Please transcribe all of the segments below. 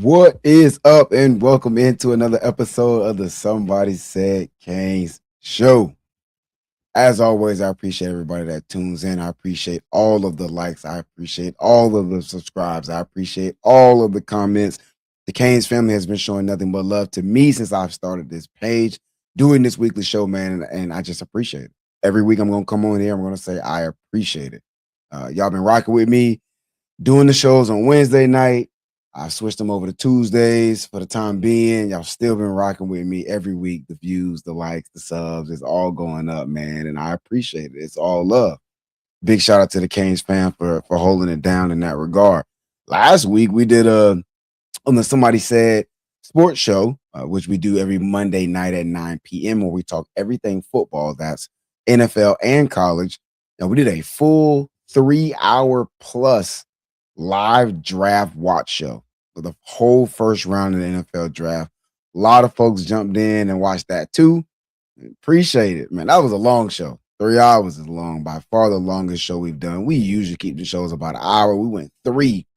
What is up, and welcome into another episode of the Somebody Said Canes show. As always, I appreciate everybody that tunes in. I appreciate all of the likes. I appreciate all of the subscribes. I appreciate all of the comments. The Canes family has been showing nothing but love to me since I've started this page, doing this weekly show, man, and I just appreciate it. Every week I'm going to come on here. I'm going to say I appreciate it. Y'all been rocking with me, doing the shows on Wednesday night. I switched them over to Tuesdays for the time being. Y'all still been rocking with me every week. The views, the likes, the subs, it's all going up, man. And I appreciate it. It's all love. Big shout out to the Canes fan for holding it down in that regard. Last week we did on the Somebody Said sports show, which we do every Monday night at 9 p.m. where we talk everything football. That's NFL and college. And we did a full 3-hour plus live draft watch show for the whole first round of the NFL draft. A lot of folks jumped in and watched that too. Appreciate it, man. That was a long show. 3 hours is long, by far the longest show we've done. We usually keep the shows about an hour. We went 3.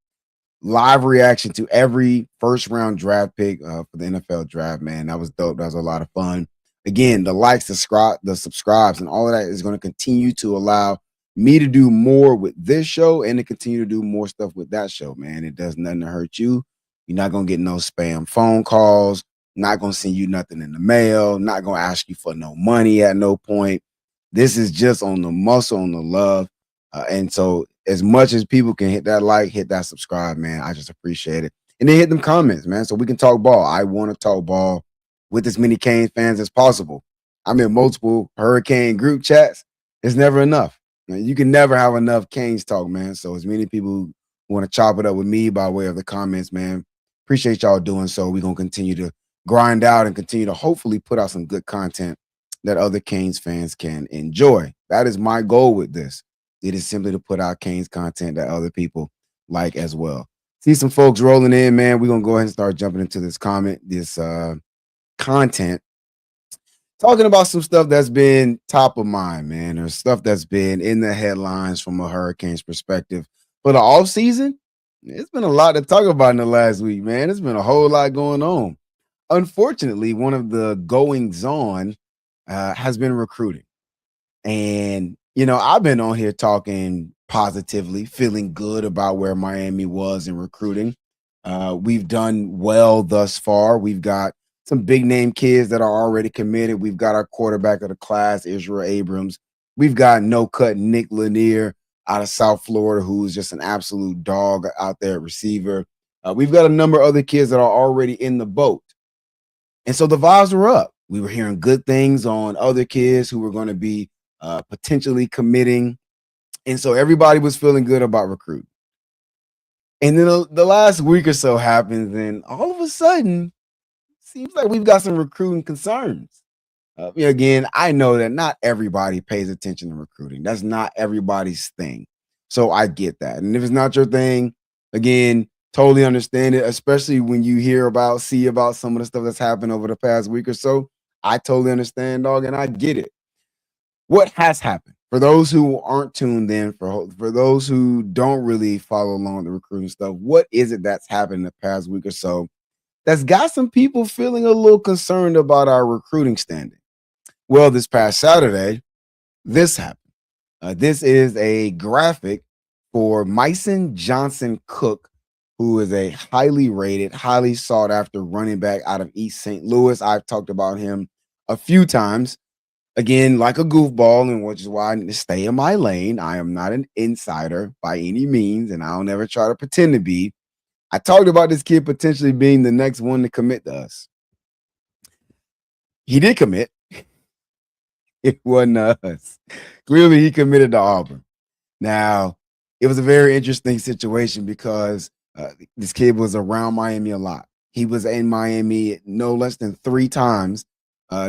Live reaction to every first round draft pick for the NFL draft, man. That was dope. That was a lot of fun. Again, the likes, the subscribes, and all of that is going to continue to allow me to do more with this show and to continue to do more stuff with that show, man. It does nothing to hurt you. You're not going to get no spam phone calls, not going to send you nothing in the mail, not going to ask you for no money at no point. This is just on the muscle, on the love. And so as much as people can hit that like, hit that subscribe, man, I just appreciate it. And then hit them comments, man, so we can talk ball. I want to talk ball with as many Canes fans as possible. I'm in multiple Hurricane group chats. It's never enough. You can never have enough Canes talk, man. So as many people who want to chop it up with me by way of the comments, man, appreciate y'all doing so. We're going to continue to grind out and continue to hopefully put out some good content that other Canes fans can enjoy. That is my goal with this. It is simply to put out Canes content that other people like as well. See some folks rolling in, man. We're going to go ahead and start jumping into this content. Talking about some stuff that's been top of mind, man, or stuff that's been in the headlines from a Hurricanes perspective. For the offseason, it's been a lot to talk about in the last week, man. It's been a whole lot going on. Unfortunately, one of the goings on has been recruiting. And, I've been on here talking positively, feeling good about where Miami was in recruiting. We've done well thus far. We've got some big name kids that are already committed. We've got our quarterback of the class, Israel Abrams. We've got no-cut Nick Lanier out of South Florida, who's just an absolute dog out there at receiver. We've got a number of other kids that are already in the boat. And so the vibes were up. We were hearing good things on other kids who were going to be potentially committing. And so everybody was feeling good about recruiting. And then the last week or so happens, and all of a sudden, seems like we've got some recruiting concerns. Again, I know that not everybody pays attention to recruiting. That's not everybody's thing. So I get that. And if it's not your thing, again, totally understand it, especially when you see about some of the stuff that's happened over the past week or so. I totally understand, dog, and I get it. What has happened? For those who aren't tuned in, for those who don't really follow along with the recruiting stuff, what is it that's happened in the past week or so that's got some people feeling a little concerned about our recruiting standing? Well, this past Saturday, this happened. This is a graphic for Myson Johnson Cook, who is a highly rated, highly sought after running back out of East St. Louis. I've talked about him a few times. Again, like a goofball, and which is why I need to stay in my lane. I am not an insider by any means, and I'll never try to pretend to be. I talked about this kid potentially being the next one to commit to us. He did commit. It wasn't us. Clearly, he committed to Auburn. Now, it was a very interesting situation because this kid was around Miami a lot. He was in Miami no less than 3 times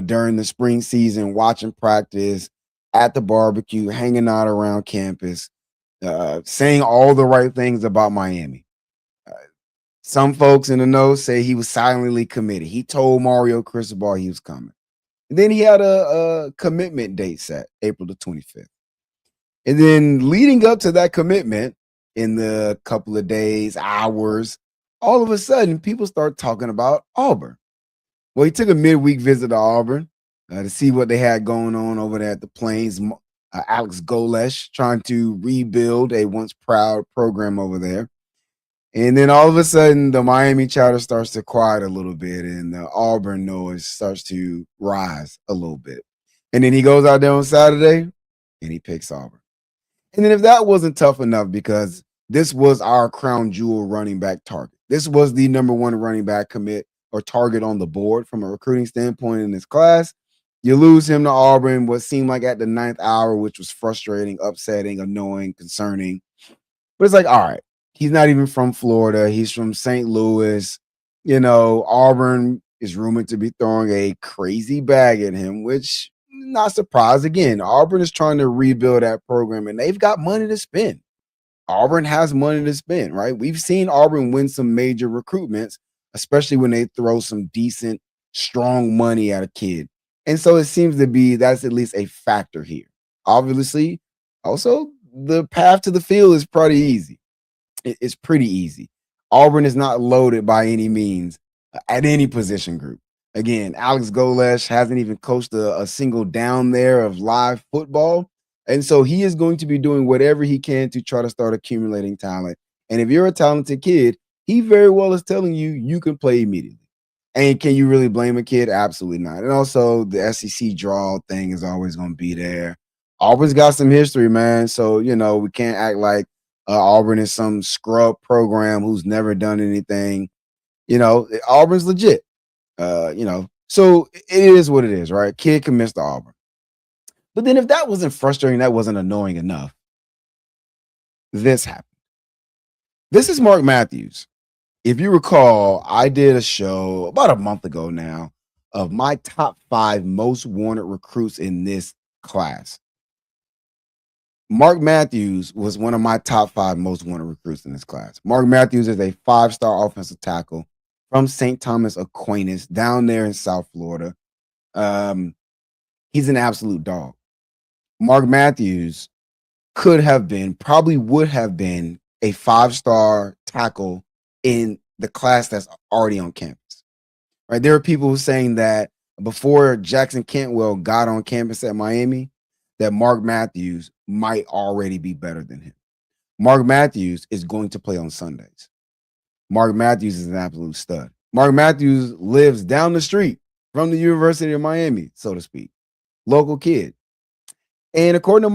during the spring season, watching practice, at the barbecue, hanging out around campus, saying all the right things about Miami. Some folks in the know say he was silently committed. He told Mario Cristobal he was coming. And then he had a commitment date set, April the 25th. And then leading up to that commitment, in the couple of days, hours, all of a sudden people start talking about Auburn. Well, he took a midweek visit to Auburn to see what they had going on over there at the Plains. Alex Golesh trying to rebuild a once proud program over there. And then all of a sudden, the Miami chatter starts to quiet a little bit, and the Auburn noise starts to rise a little bit. And then he goes out there on Saturday and he picks Auburn. And then if that wasn't tough enough, because this was our crown jewel running back target, this was the number one running back commit or target on the board from a recruiting standpoint in this class. You lose him to Auburn, what seemed like at the ninth hour, which was frustrating, upsetting, annoying, concerning. But it's like, all right, he's not even from Florida. He's from St. Louis. Auburn is rumored to be throwing a crazy bag at him, which not surprised. Again, Auburn is trying to rebuild that program and they've got money to spend. Auburn has money to spend, right? We've seen Auburn win some major recruitments, especially when they throw some decent, strong money at a kid. And so it seems to be that's at least a factor here. Obviously, also the path to the field is pretty easy. It's pretty easy. Auburn is not loaded by any means at any position group. Again, Alex Golesh hasn't even coached a single down there of live football. And so he is going to be doing whatever he can to try to start accumulating talent. And if you're a talented kid, he very well is telling you you can play immediately. And can you really blame a kid? Absolutely not. And also the SEC draw thing is always going to be there. Auburn's got some history, man. So, we can't act like Auburn is some scrub program who's never done anything. Auburn's legit. So it is what it is, right? Kid commits to Auburn. But then if that wasn't frustrating, that wasn't annoying enough, this happened. This is Mark Matthews. If you recall, I did a show about a month ago now of my top 5 most wanted recruits in this class. Mark Matthews was one of my top 5 most wanted recruits in this class. Mark Matthews is a 5-star offensive tackle from St. Thomas Aquinas down there in South Florida. He's an absolute dog. Mark Matthews probably would have been a 5-star tackle in the class that's already on campus, right? There are people who are saying that before Jackson Cantwell got on campus at Miami, that Mark Matthews might already be better than him. Mark Matthews is going to play on Sundays. Mark Matthews is an absolute stud. Mark Matthews lives down the street from the University of Miami, so to speak. Local kid. And according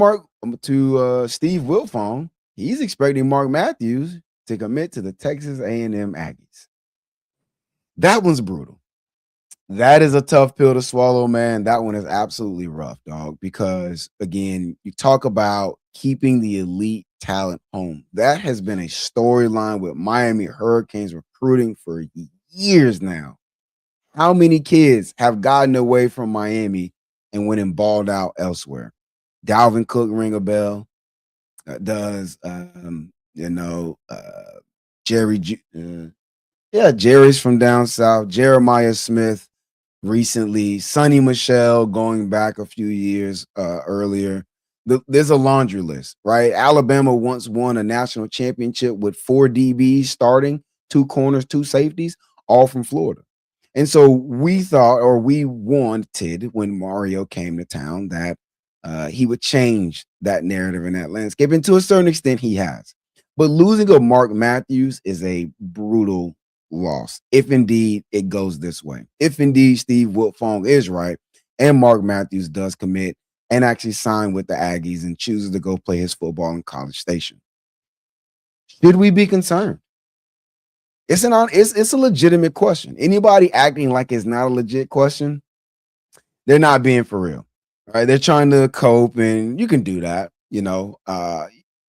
to Steve Wilfong, he's expecting Mark Matthews to commit to the Texas A&M Aggies. That one's brutal. That is a tough pill to swallow, man. That one is absolutely rough, dog, because, again, you talk about keeping the elite talent home. That has been a storyline with Miami Hurricanes recruiting for years now. How many kids have gotten away from Miami and went and balled out elsewhere? Dalvin Cook ring a bell. Does Jerry? Jerry's from down south. Jeremiah Smith recently. Sonny Michel going back a few years earlier. There's a laundry list, right? Alabama once won a national championship with 4 DBs starting, 2 corners, 2 safeties, all from Florida. And so we thought, or we wanted, when Mario came to town, that he would change that narrative in that landscape. And to a certain extent, he has. But losing a Mark Matthews is a brutal loss, if indeed it goes this way. If indeed Steve Wilfong is right, and Mark Matthews does commit and actually sign with the Aggies and chooses to go play his football in College Station. Should we be concerned? It's a legitimate question. Anybody acting like it's not a legit question, they're not being for real. Right? They're trying to cope, and you can do that.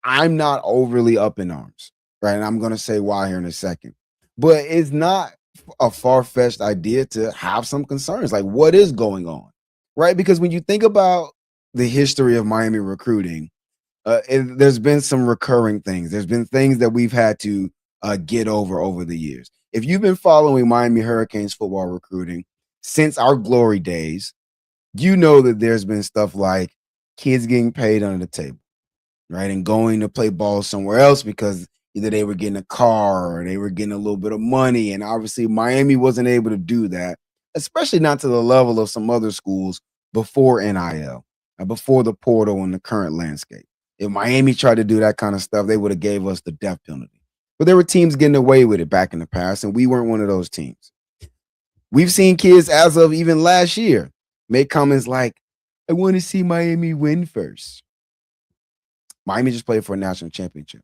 I'm not overly up in arms, right? And I'm going to say why here in a second. But it's not a far-fetched idea to have some concerns. Like, what is going on, right? Because when you think about the history of Miami recruiting, there's been some recurring things. There's been things that we've had to get over the years. If you've been following Miami Hurricanes football recruiting since our glory days, you know that there's been stuff like kids getting paid under the table, right? And going to play ball somewhere else because Either they were getting a car or they were getting a little bit of money. And obviously, Miami wasn't able to do that, especially not to the level of some other schools before NIL, before the portal and the current landscape. If Miami tried to do that kind of stuff, they would have gave us the death penalty. But there were teams getting away with it back in the past, and we weren't one of those teams. We've seen kids as of even last year make comments like, I want to see Miami win first. Miami just played for a national championship.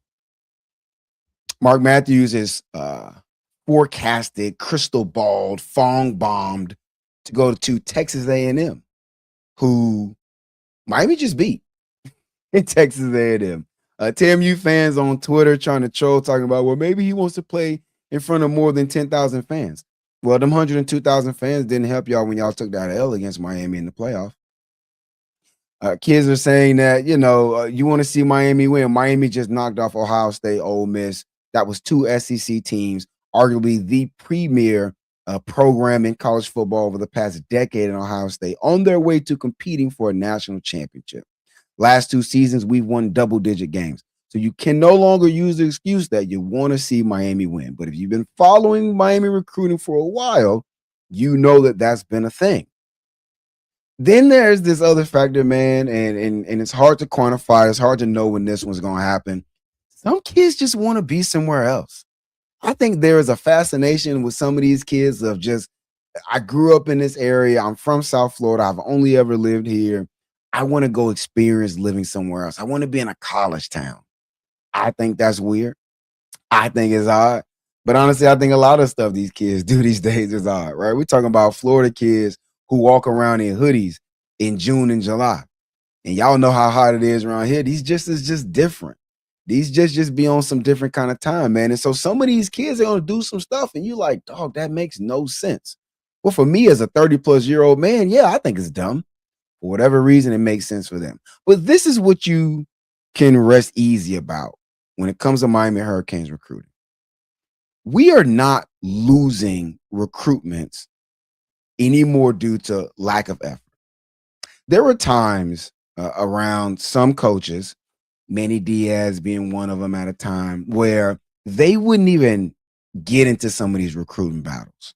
Mark Matthews is forecasted, crystal balled, fong bombed to go to Texas A&M, who Miami just beat in Texas A&M. TMU fans on Twitter trying to troll, talking about, well, maybe he wants to play in front of more than 10,000 fans. Well, them 102,000 fans didn't help y'all when y'all took that L against Miami in the playoff. Kids are saying that, you want to see Miami win. Miami just knocked off Ohio State, Ole Miss. That was two SEC teams, arguably the premier program in college football over the past decade in Ohio State, on their way to competing for a national championship. Last 2 seasons, we've won double-digit games. So you can no longer use the excuse that you want to see Miami win. But if you've been following Miami recruiting for a while, you know that that's been a thing. Then there's this other factor, man, and it's hard to quantify. It's hard to know when this one's going to happen. Some kids just want to be somewhere else. I think there is a fascination with some of these kids of just, I grew up in this area. I'm from South Florida. I've only ever lived here. I want to go experience living somewhere else. I want to be in a college town. I think that's weird. I think it's odd. But honestly, I think a lot of stuff these kids do these days is odd, right? We're talking about Florida kids who walk around in hoodies in June and July. And y'all know how hot it is around here. These is just different. These just be on some different kind of time, man. And so some of these kids are gonna do some stuff, and you like, dog, that makes no sense. Well, for me as a 30-plus-year-old man, yeah, I think it's dumb. For whatever reason, it makes sense for them. But this is what you can rest easy about when it comes to Miami Hurricanes recruiting. We are not losing recruitments anymore due to lack of effort. There were times around some coaches, Manny Diaz being one of them at a time, where they wouldn't even get into some of these recruiting battles.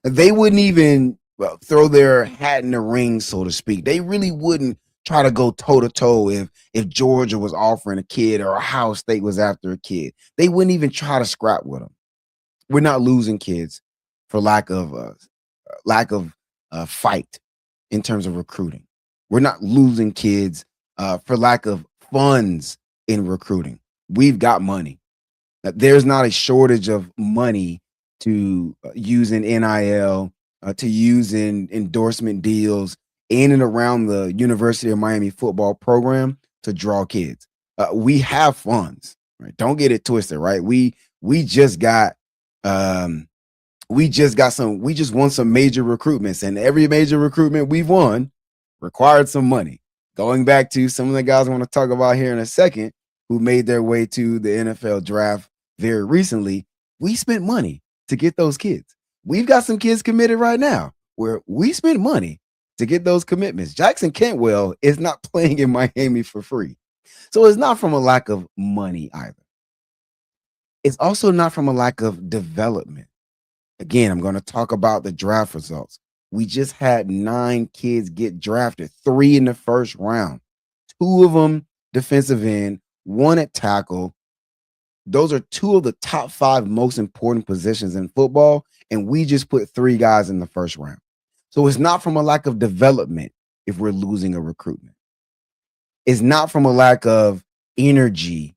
They wouldn't even throw their hat in the ring, so to speak. They really wouldn't try to go toe to toe if Georgia was offering a kid or Ohio State was after a kid. They wouldn't even try to scrap with them. We're not losing kids for lack of fight in terms of recruiting. We're not losing kids for lack of funds in recruiting. We've got money. There's not a shortage of money to use in NIL, to use in endorsement deals in and around the University of Miami football program to draw kids. We have funds, right? Don't get it twisted, right? We just got we just won some major recruitments, and every major recruitment we've won required some money. Going back to some of the guys I want to talk about here in a second who made their way to the NFL draft very recently, we spent money to get those kids. We've got some kids committed right now where we spent money to get those commitments. Jackson Cantwell is not playing in Miami for free. So it's not from a lack of money either. It's also not from a lack of development. Again, I'm going to talk about the draft results. We just had 9 kids get drafted, 3 in the first round, 2 of them defensive end, 1 at tackle. Those are 2 of the top 5 most important positions in football, and we just put 3 guys in the first round. So it's not from a lack of development if we're losing a recruitment. It's not from a lack of energy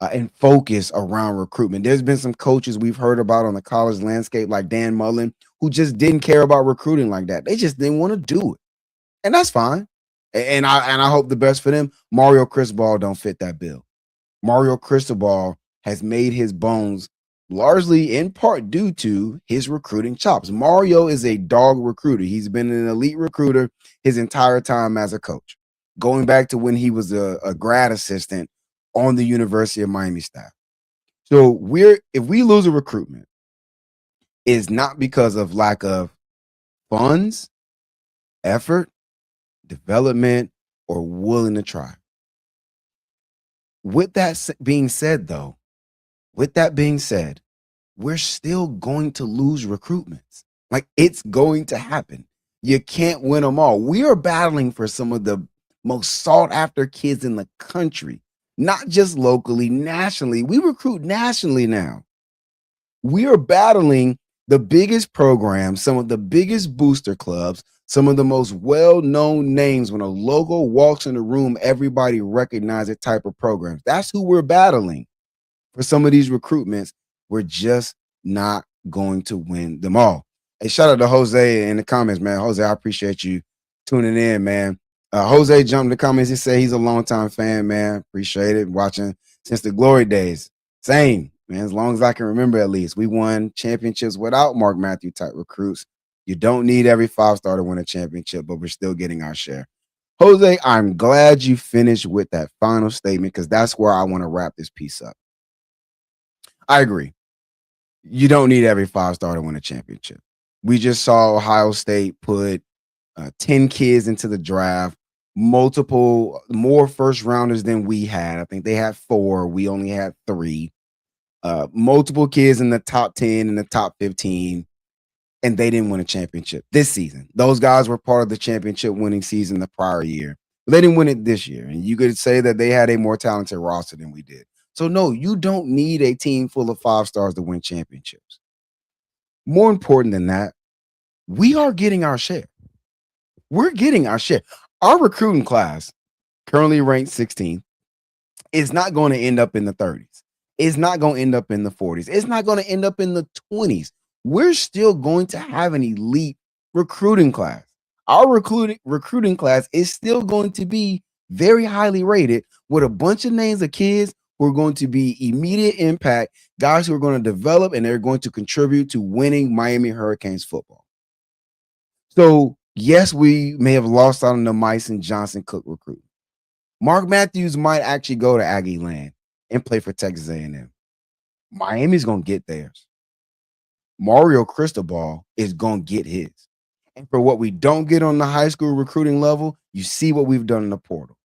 and focus around recruitment. There's been some coaches we've heard about on the college landscape, like Dan Mullen, who just didn't care about recruiting like that. They just didn't want to do it, and that's fine. And I hope the best for them. Mario Cristobal don't fit that bill. Mario Cristobal has made his bones largely in part due to his recruiting chops. Mario is a dog recruiter. He's been an elite recruiter his entire time as a coach, going back to when he was a grad assistant on the University of Miami staff. So if we lose a recruitment, it's not because of lack of funds, effort, development, or willing to try. With that being said, though, With that being said, we're still going to lose recruitments. Like, it's going to happen. You can't win them all. We are battling for some of the most sought after kids in the country, not just locally, nationally. We recruit nationally now. We are battling the biggest programs, some of the biggest booster clubs, some of the most well-known names. When a logo walks in the room, everybody recognizes it type of programs. That's who we're battling for some of these recruitments. We're just not going to win them all. Hey, shout out to Jose in the comments, man. Jose, I appreciate you tuning in, man. Jose jumped in the comments. He said he's a longtime fan, man. Appreciate it. Watching since the glory days. Same, man. As long as I can remember, at least. We won championships without Mark Matthew type recruits. You don't need every 5-star to win a championship, but we're still getting our share. Jose, I'm glad you finished with that final statement, because that's where I want to wrap this piece up. I agree. You don't need every 5-star to win a championship. We just saw Ohio State put 10 kids into the draft, multiple more first rounders than we had. I think they had 4. We only had 3. Multiple kids in the top 10 and the top 15, and they didn't win a championship this season. Those guys were part of the championship winning season the prior year. But they didn't win it this year. And you could say that they had a more talented roster than we did. So, no, you don't need a team full of 5-stars to win championships. More important than that, we are getting our share. We're getting our share. Our recruiting class, currently ranked 16th, is not going to end up in the 30s. It's not going to end up in the 40s. It's not going to end up in the 20s. We're still going to have an elite recruiting class. Our recruiting class is still going to be very highly rated, with a bunch of names of kids who are going to be immediate impact, guys who are going to develop and they're going to contribute to winning Miami Hurricanes football. So, yes, we may have lost out on the Myson Johnson Cook recruit. Mark Matthews might actually go to Aggie land and play for Texas A&M. Miami's going to get theirs. Mario Cristobal is going to get his. And for what we don't get on the high school recruiting level, you see what we've done in the portal.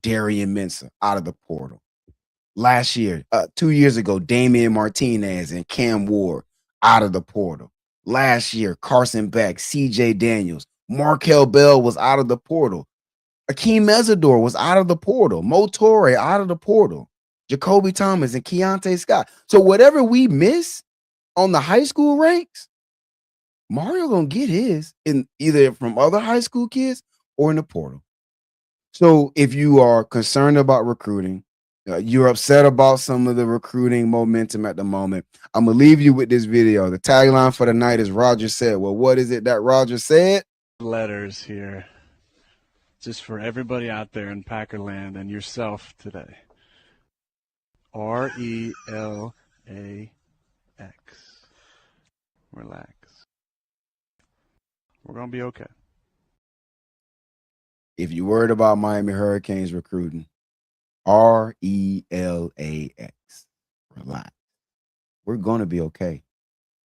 Darian Mensah out of the portal. Last year, 2 years ago, Damian Martinez and Cam Ward out of the portal. Last year, Carson Beck, CJ Daniels, Markel Bell was out of the portal. Akeem Mesidor was out of the portal. Mo Torre out of the portal. Jacoby Thomas and Keontae Scott. So whatever we miss on the high school ranks, Mario gonna get his in either from other high school kids or in the portal. So if you are concerned about recruiting, you're upset about some of the recruiting momentum at the moment, I'm gonna leave you with this video. The tagline for the night is Roger said. Well, what is it that Roger said? Letters here, just for everybody out there in Packerland and yourself today. RELAX. Relax. We're going to be okay. If you're worried about Miami Hurricanes recruiting, RELAX. Relax. We're going to be okay.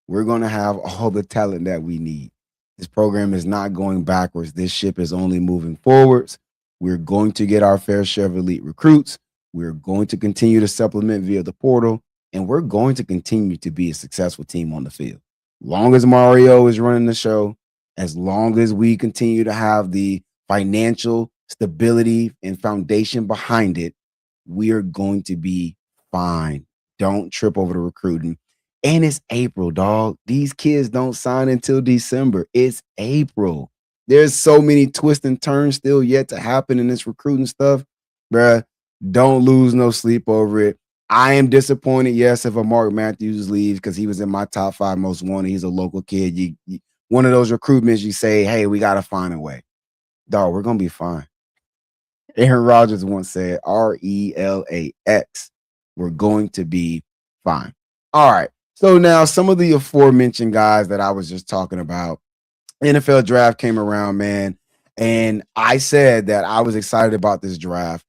We're going to have all the talent that we need. This program is not going backwards. This ship is only moving forwards. We're going to get our fair share of elite recruits. We're going to continue to supplement via the portal, and we're going to continue to be a successful team on the field. Long as Mario is running the show, as long as we continue to have the financial stability and foundation behind it, we are going to be fine. Don't trip over the recruiting. And it's April, dog. These kids don't sign until December. It's April. There's so many twists and turns still yet to happen in this recruiting stuff. Bruh, don't lose no sleep over it. I am disappointed, yes, if a Mark Matthews leaves, because he was in my top 5 most wanted. He's a local kid. One of those recruitments you say, hey, we got to find a way. Dog, we're going to be fine. Aaron Rodgers once said, RELAX. We're going to be fine. All right. So now some of the aforementioned guys that I was just talking about, NFL draft came around, man. And I said that I was excited about this draft.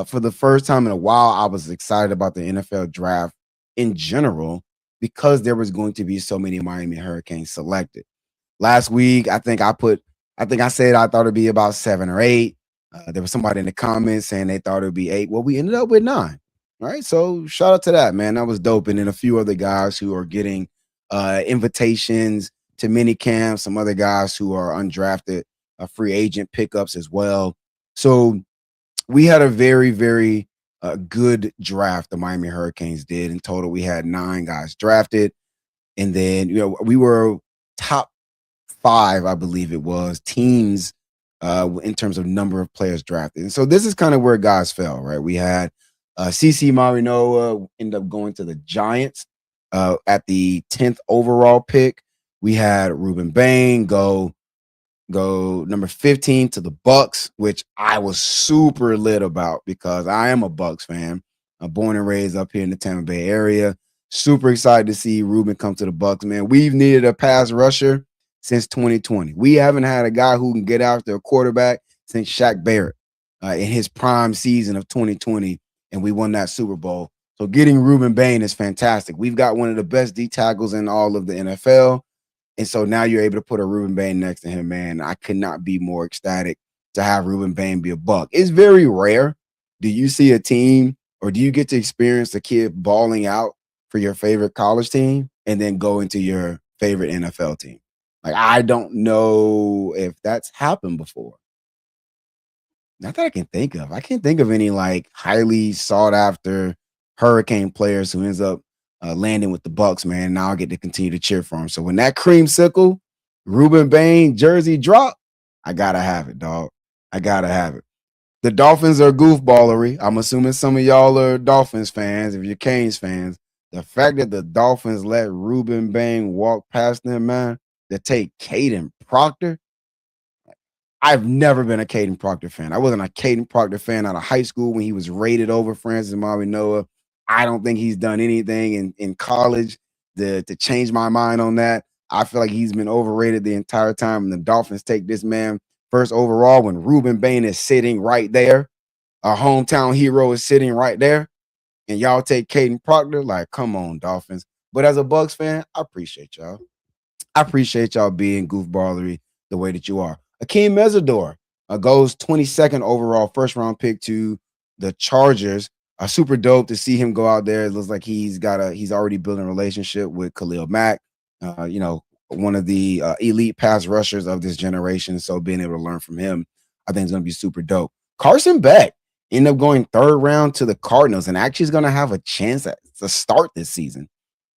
For the first time in a while, I was excited about the NFL draft in general because there was going to be so many Miami Hurricanes selected. Last week, I think I said I thought it'd be about 7 or 8. There was somebody in the comments saying they thought it'd be 8. Well, we ended up with 9. All right, so shout out to that, man. That was dope. And then a few other guys who are getting invitations to mini camps, some other guys who are undrafted, free agent pickups as well. So we had a very, very good draft. The Miami Hurricanes did. In total, we had 9 guys drafted, and then we were top 5, I believe it was, teams in terms of number of players drafted. And so this is kind of where guys fell, right? We had CC Marinoa end up going to the Giants at the 10th overall pick. We had Ruben Bain go number 15 to the Bucks, which I was super lit about because I am a Bucks fan. I'm born and raised up here in the Tampa Bay area. Super excited to see Ruben come to the Bucks, man. We've needed a pass rusher since 2020. We haven't had a guy who can get after a quarterback since Shaq Barrett in his prime season of 2020, and we won that Super Bowl. So getting Ruben Bain is fantastic. We've got one of the best D tackles in all of the NFL. And so now you're able to put a Ruben Bain next to him, man. I could not be more ecstatic to have Ruben Bain be a Buck. It's very rare. Do you see a team or do you get to experience a kid balling out for your favorite college team and then go into your favorite NFL team? Like, I don't know if that's happened before. Not that I can think of. I can't think of any like highly sought after Hurricane players who ends up landing with the Bucks. Man, now I get to continue to cheer for him. So when that creamsicle Ruben Bain jersey drop, I gotta have it, dog. I gotta have it. The Dolphins are goofballery. I'm assuming some of y'all are Dolphins fans. If you're Canes fans, the fact that the Dolphins let Ruben Bain walk past them, man, to take Caden Proctor, I've never been a Caden Proctor fan. I wasn't a Caden Proctor fan out of high school when he was rated over Francis Marinoa. I don't think he's done anything in college to change my mind on that. I feel like he's been overrated the entire time. And the Dolphins take this man first overall when Ruben Bain is sitting right there. Our hometown hero is sitting right there. And y'all take Caden Proctor. Like, come on, Dolphins. But as a Bucks fan, I appreciate y'all. I appreciate y'all being goofballery the way that you are. Akeem Mesidor goes 22nd overall, first round pick to the Chargers. Super dope to see him go out there. It looks like he's already building a relationship with Khalil Mack. One of the elite pass rushers of this generation. So being able to learn from him, I think is going to be super dope. Carson Beck ended up going 3rd round to the Cardinals and actually is going to have a chance to start this season.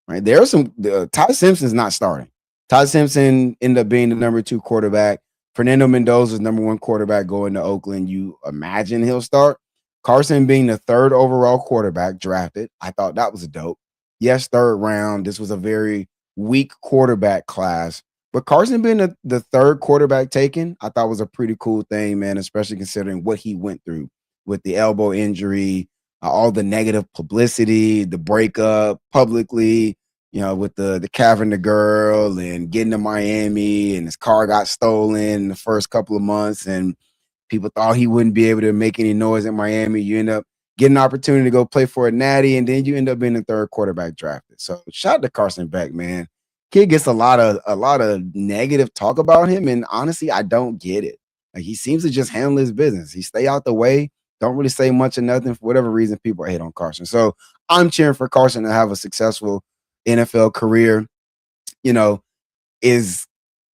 Right, there are some. Ty Simpson's not starting. Ty Simpson ended up being the number 2 quarterback. Fernando Mendoza's number 1 quarterback going to Oakland. You imagine he'll start. Carson being the 3rd overall quarterback drafted. I thought that was dope. Yes, 3rd round. This was a very weak quarterback class. But Carson being the 3rd quarterback taken, I thought was a pretty cool thing, man, especially considering what he went through with the elbow injury, all the negative publicity, the breakup publicly, with the Cavern the girl and getting to Miami and his car got stolen in the first couple of months and people thought he wouldn't be able to make any noise in Miami. You end up getting an opportunity to go play for a natty and then you end up being the 3rd quarterback drafted. So shout out to Carson Beck, man. Kid gets a lot of negative talk about him and honestly, I don't get it. Like, he seems to just handle his business. He stay out the way, don't really say much or nothing for whatever reason people hate on Carson. So I'm cheering for Carson to have a successful NFL career. You know, is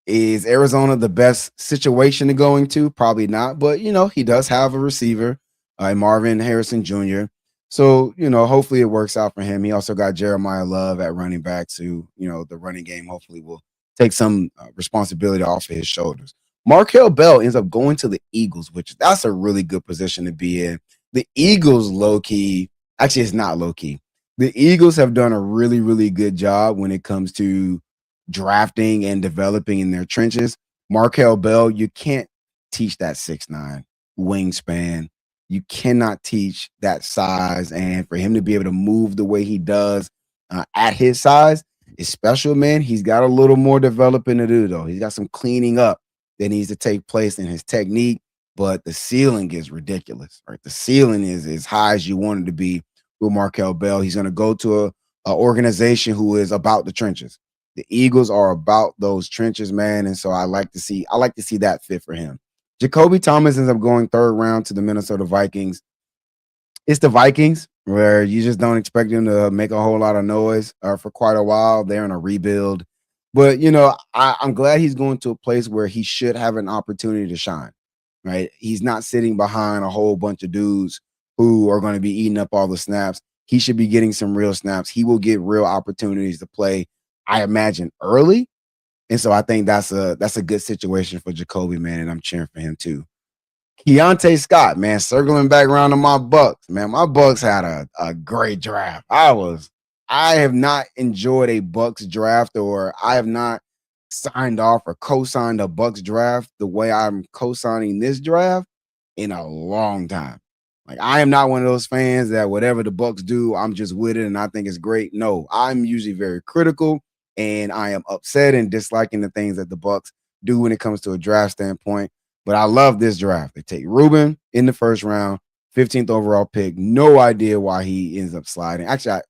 Arizona the best situation to go into? Probably not, but he does have a receiver, Marvin Harrison Jr. So hopefully it works out for him. He also got Jeremiah Love at running back, who the running game hopefully will take some responsibility off of his shoulders. Markel Bell ends up going to the Eagles, which that's a really good position to be in. The Eagles, low key, actually, it's not low key. The Eagles have done a really, really good job when it comes to drafting and developing in their trenches. Markel Bell, you can't teach that 6'9" wingspan. You cannot teach that size. And for him to be able to move the way he does at his size is special, man. He's got a little more developing to do, though. He's got some cleaning up that needs to take place in his technique, but the ceiling is ridiculous, right? The ceiling is as high as you want it to be with Markel Bell. He's going to go to a organization who is about the trenches. The Eagles are about those trenches, man, and so I like to see that fit for him. Jacoby Thomas ends up going 3rd round to the Minnesota Vikings. It's the Vikings. where you just don't expect him to make a whole lot of noise for quite a while. They're in a rebuild. But, I'm glad he's going to a place where he should have an opportunity to shine, right? He's not sitting behind a whole bunch of dudes who are going to be eating up all the snaps. He should be getting some real snaps. He will get real opportunities to play, I imagine, early. And so I think that's a good situation for Jacoby, man, and I'm cheering for him too. Keontae Scott, man, circling back around to my Bucks, man. My Bucks had a great draft. I have not enjoyed a Bucks draft, or I have not signed off or co-signed a Bucks draft the way I'm co-signing this draft in a long time. Like, I am not one of those fans that whatever the Bucks do, I'm just with it and I think it's great. No, I'm usually very critical, and I am upset and disliking the things that the Bucks do when it comes to a draft standpoint. But I love this draft. They take Ruben in the first round, 15th overall pick. No idea why he ends up sliding. Actually,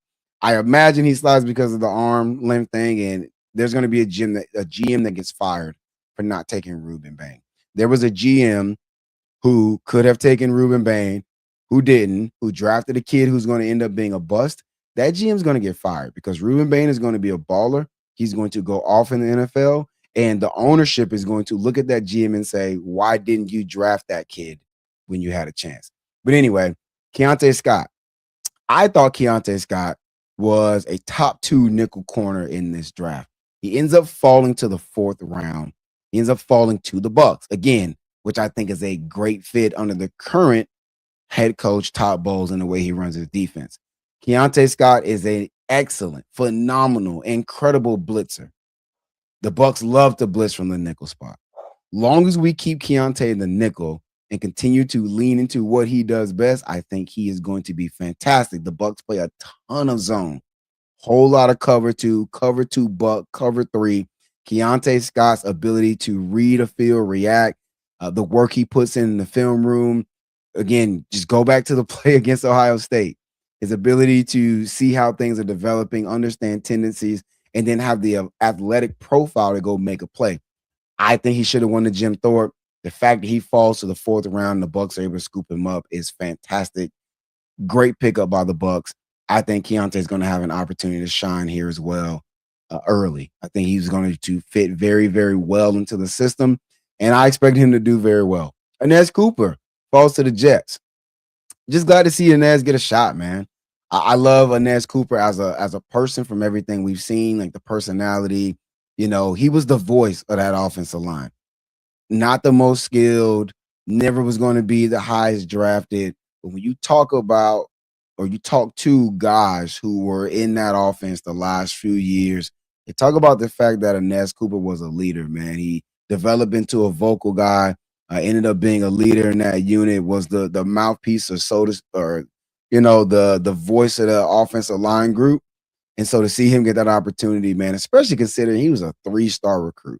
I imagine he slides because of the arm length thing, and there's going to be a GM that gets fired for not taking Ruben Bang. There was a GM who could have taken Ruben Bain, who didn't, who drafted a kid who's going to end up being a bust. That GM's going to get fired because Ruben Bain is going to be a baller. He's going to go off in the NFL, and the ownership is going to look at that GM and say, why didn't you draft that kid when you had a chance? But anyway, Keontae Scott. I thought Keontae Scott was a top 2 nickel corner in this draft. He ends up falling to the 4th round. He ends up falling to the Bucks again, which I think is a great fit under the current head coach Todd Bowles and the way he runs his defense. Keontae Scott is an excellent, phenomenal, incredible blitzer. The Bucks love to blitz from the nickel spot. Long as we keep Keontae in the nickel and continue to lean into what he does best, I think he is going to be fantastic. The Bucks play a ton of zone, whole lot of cover two, buck, cover three. Keontae Scott's ability to read a field, react, the work he puts in the film room. Again, just go back to the play against Ohio State. His ability to see how things are developing, understand tendencies, and then have the athletic profile to go make a play. I think he should have won the Jim Thorpe. The fact that he falls to the 4th round and the Bucks are able to scoop him up is fantastic. Great pickup by the Bucks. I think Keontae is going to have an opportunity to shine here as well early. I think he's going to fit very, very well into the system, and I expect him to do very well. Inez Cooper falls to the Jets. Just glad to see Inez get a shot, man. I love Inez Cooper as a person from everything we've seen, like the personality. He was the voice of that offensive line. Not the most skilled, never was going to be the highest drafted. But when you talk about or you talk to guys who were in that offense the last few years, they talk about the fact that Inez Cooper was a leader, man. He developed into a vocal guy, ended up being a leader in that unit, was the mouthpiece or the voice of the offensive line group. And so to see him get that opportunity, man, especially considering he was a 3-star recruit.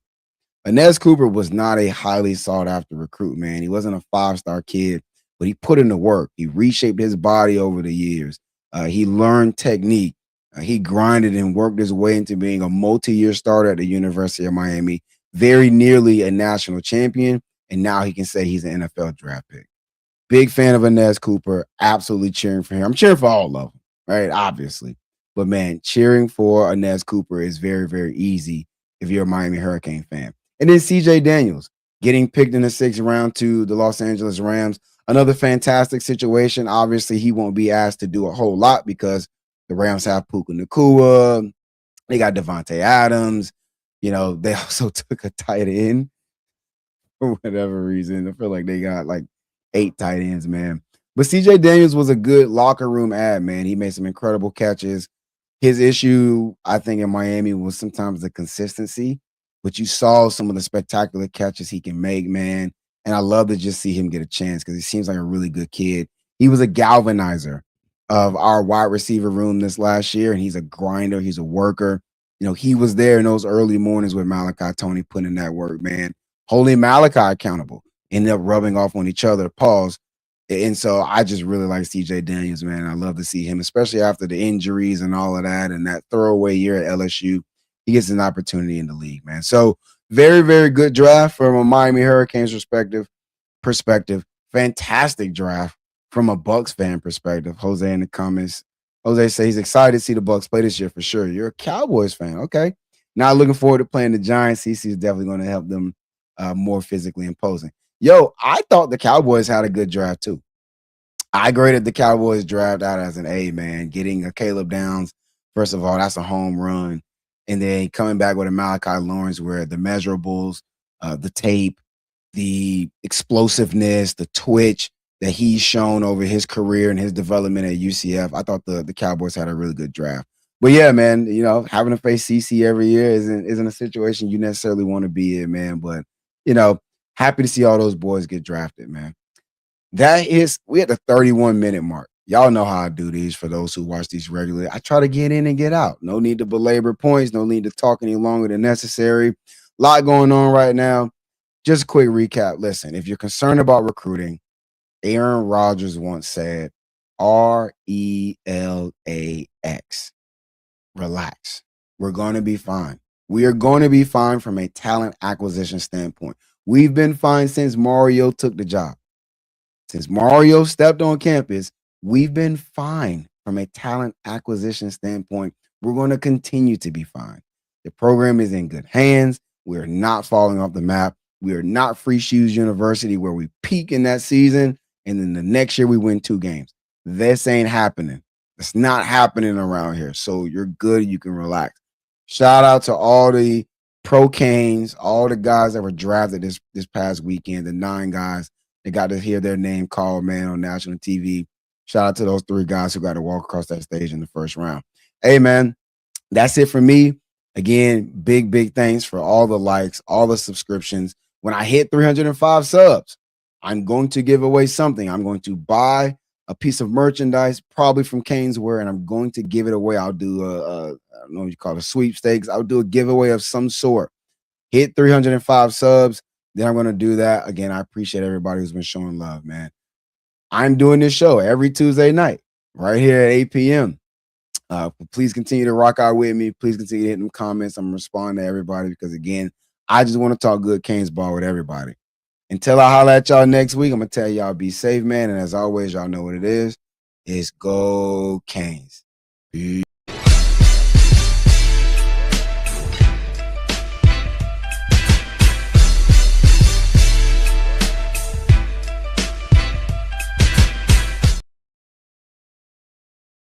Inez Cooper was not a highly sought after recruit, man. He wasn't a 5-star kid, but he put in the work. He reshaped his body over the years. He learned technique. He grinded and worked his way into being a multi-year starter at the University of Miami, very nearly a national champion. And now he can say he's an NFL draft pick. Big fan of Inez Cooper. Absolutely cheering for him. I'm cheering for all of them, right? Obviously. But man, cheering for Inez Cooper is very, very easy if you're a Miami Hurricane fan. And then CJ Daniels getting picked in the 6th round to the Los Angeles Rams. Another fantastic situation. Obviously, he won't be asked to do a whole lot because the Rams have Puka Nacua. They got Devontae Adams. They also took a tight end for whatever reason. I feel like they got like 8 tight ends, man. But CJ Daniels was a good locker room ad, man. He made some incredible catches. His issue, I think, in Miami was sometimes the consistency, but you saw some of the spectacular catches he can make, man. And I love to just see him get a chance because he seems like a really good kid. He was a galvanizer of our wide receiver room this last year, and he's a grinder. He's a worker. He was there in those early mornings with Malachi Tony putting in that work, man. Holding Malachi accountable, ended up rubbing off on each other. Pause. And so I just really like CJ Daniels, man. I love to see him, especially after the injuries and all of that and that throwaway year at LSU. He gets an opportunity in the league, man. So very, very good draft from a Miami Hurricanes perspective. Fantastic draft from a Bucks fan perspective, Jose in the comments, Jose says he's excited to see the Bucks play this year for sure. You're a Cowboys fan, okay? Now looking forward to playing the Giants. CC is definitely going to help them more physically imposing. Yo, I thought the Cowboys had a good draft too. I graded the Cowboys draft out as an A, man. Getting a Caleb Downs, first of all, that's a home run. And then coming back with a Malachi Lawrence, where the measurables, the tape, the explosiveness, the twitch that he's shown over his career and his development at UCF, I thought the Cowboys had a really good draft. But yeah, man, having to face CC every year isn't a situation you necessarily want to be in, man. But you know, happy to see all those boys get drafted, man. We at the 31-minute mark. Y'all know how I do these for those who watch these regularly. I try to get in and get out. No need to belabor points. No need to talk any longer than necessary. A lot going on right now. Just a quick recap. Listen, if you're concerned about recruiting, Aaron Rodgers once said, RELAX. Relax. We're going to be fine. We are going to be fine from a talent acquisition standpoint. We've been fine since Mario took the job. Since Mario stepped on campus, we've been fine from a talent acquisition standpoint. We're going to continue to be fine. The program is in good hands. We're not falling off the map. We are not Free Shoes University where we peak in that season and then the next year we win 2 games. This ain't happening. It's not happening around here. So you're good. You can relax. Shout out to all the pro Canes, all the guys that were drafted this past weekend, the 9 guys that got to hear their name called, man, on national TV. Shout out to those 3 guys who got to walk across that stage in the first round. Hey, man, that's it for me. Again, big thanks for all the likes, all the subscriptions. When I hit 305 subs, I'm going to give away something. I'm going to buy a piece of merchandise, probably from Caneswear, and I'm going to give it away. I'll do I don't know what you call it, a sweepstakes. I'll do a giveaway of some sort. Hit 305 subs. Then I'm going to do that. Again, I appreciate everybody who's been showing love, man. I'm doing this show every Tuesday night right here at 8 p.m. Please continue to rock out with me. Please continue to hit them comments. I'm responding to everybody because, again, I just want to talk good Canes ball with everybody. Until I holler at y'all next week, I'm going to tell y'all be safe, man. And as always, y'all know what it is. It's go Canes. Peace.